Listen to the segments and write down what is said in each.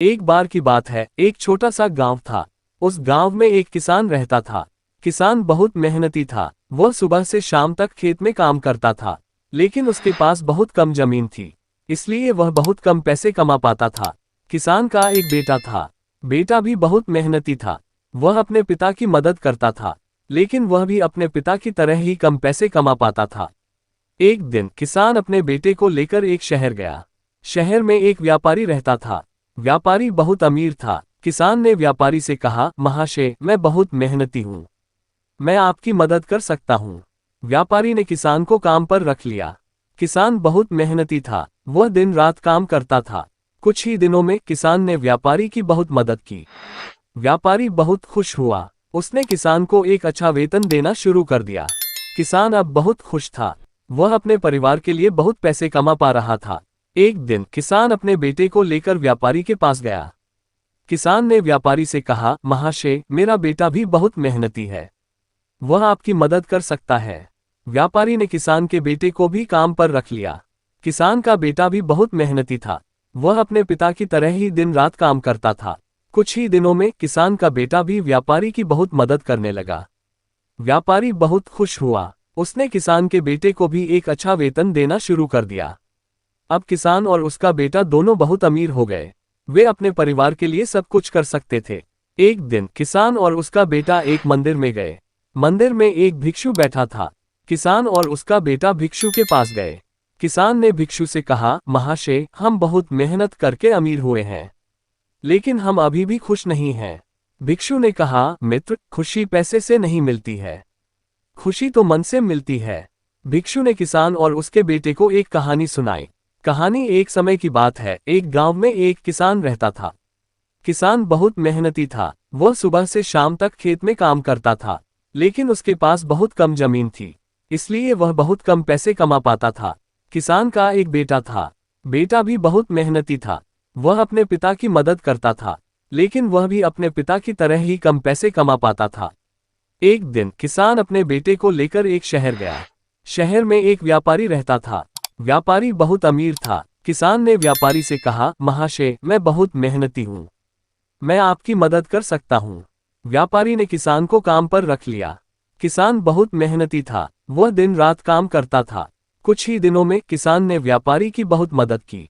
एक बार की बात है, एक छोटा सा गांव था। उस गांव में एक किसान रहता था। किसान बहुत मेहनती था। वह सुबह से शाम तक खेत में काम करता था, लेकिन उसके पास बहुत कम जमीन थी, इसलिए वह बहुत कम पैसे कमा पाता था। किसान का एक बेटा था। बेटा भी बहुत मेहनती था। वह अपने पिता की मदद करता था, लेकिन वह भी अपने पिता की तरह ही कम पैसे कमा पाता था। एक दिन किसान अपने बेटे को लेकर एक शहर गया। शहर में एक व्यापारी रहता था। व्यापारी बहुत अमीर था। किसान ने व्यापारी से कहा, महाशय, मैं बहुत मेहनती हूँ, मैं आपकी मदद कर सकता हूँ। व्यापारी ने किसान को काम पर रख लिया। किसान बहुत मेहनती था। वह दिन रात काम करता था। कुछ ही दिनों में किसान ने व्यापारी की बहुत मदद की। व्यापारी बहुत खुश हुआ। उसने किसान को एक अच्छा वेतन देना शुरू कर दिया। किसान अब बहुत खुश था। वह अपने परिवार के लिए बहुत पैसे कमा पा रहा था। एक दिन किसान अपने बेटे को लेकर व्यापारी के पास गया। किसान ने व्यापारी से कहा, महाशय, मेरा बेटा भी बहुत मेहनती है, वह आपकी मदद कर सकता है। व्यापारी ने किसान के बेटे को भी काम पर रख लिया। किसान का बेटा भी बहुत मेहनती था। वह अपने पिता की तरह ही दिन रात काम करता था। कुछ ही दिनों में किसान का बेटा भी व्यापारी की बहुत मदद करने लगा। व्यापारी बहुत खुश हुआ। उसने किसान के बेटे को भी एक अच्छा वेतन देना शुरू कर दिया। अब किसान और उसका बेटा दोनों बहुत अमीर हो गए। वे अपने परिवार के लिए सब कुछ कर सकते थे। एक दिन किसान और उसका बेटा एक मंदिर में गए। मंदिर में एक भिक्षु बैठा था। किसान और उसका बेटा भिक्षु के पास गए। किसान ने भिक्षु से कहा, महाशय, हम बहुत मेहनत करके अमीर हुए हैं, लेकिन हम अभी भी खुश नहीं हैं। भिक्षु ने कहा, मित्र, खुशी पैसे से नहीं मिलती है, खुशी तो मन से मिलती है। भिक्षु ने किसान और उसके बेटे को एक कहानी सुनाई। कहानी एक समय की बात है। एक गांव में एक किसान रहता था। किसान बहुत मेहनती था। वह सुबह से शाम तक खेत में काम करता था, लेकिन उसके पास बहुत कम जमीन थी, इसलिए वह बहुत कम पैसे कमा पाता था। किसान का एक बेटा था। बेटा भी बहुत मेहनती था। वह अपने पिता की मदद करता था, लेकिन वह भी अपने पिता की तरह ही कम पैसे कमा पाता था। एक दिन किसान अपने बेटे को लेकर एक शहर गया। शहर में एक व्यापारी रहता था। व्यापारी बहुत अमीर था। किसान ने व्यापारी से कहा, महाशय, मैं बहुत मेहनती हूँ, मैं आपकी मदद कर सकता हूँ। व्यापारी ने किसान को काम पर रख लिया। किसान बहुत मेहनती था। वह दिन रात काम करता था। कुछ ही दिनों में किसान ने व्यापारी की बहुत मदद की।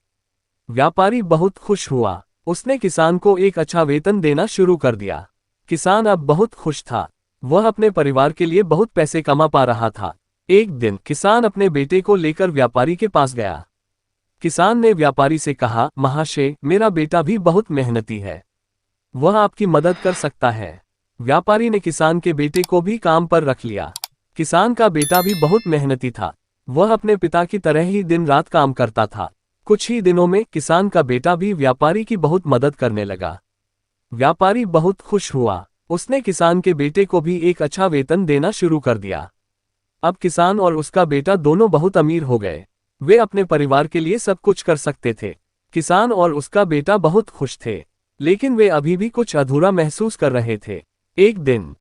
व्यापारी बहुत खुश हुआ। उसने किसान को एक अच्छा वेतन देना शुरू कर दिया। किसान अब बहुत खुश था। वह अपने परिवार के लिए बहुत पैसे कमा पा रहा था। एक दिन किसान अपने बेटे को लेकर व्यापारी के पास गया। किसान ने व्यापारी से कहा, महाशय, मेरा बेटा भी बहुत मेहनती है, वह आपकी मदद कर सकता है। व्यापारी ने किसान के बेटे को भी काम पर रख लिया। किसान का बेटा भी बहुत मेहनती था। वह अपने पिता की तरह ही दिन रात काम करता था। कुछ ही दिनों में किसान का बेटा भी व्यापारी की बहुत मदद करने लगा। व्यापारी बहुत खुश हुआ। उसने किसान के बेटे को भी एक अच्छा वेतन देना शुरू कर दिया। अब किसान और उसका बेटा दोनों बहुत अमीर हो गए। वे अपने परिवार के लिए सब कुछ कर सकते थे। किसान और उसका बेटा बहुत खुश थे, लेकिन वे अभी भी कुछ अधूरा महसूस कर रहे थे। एक दिन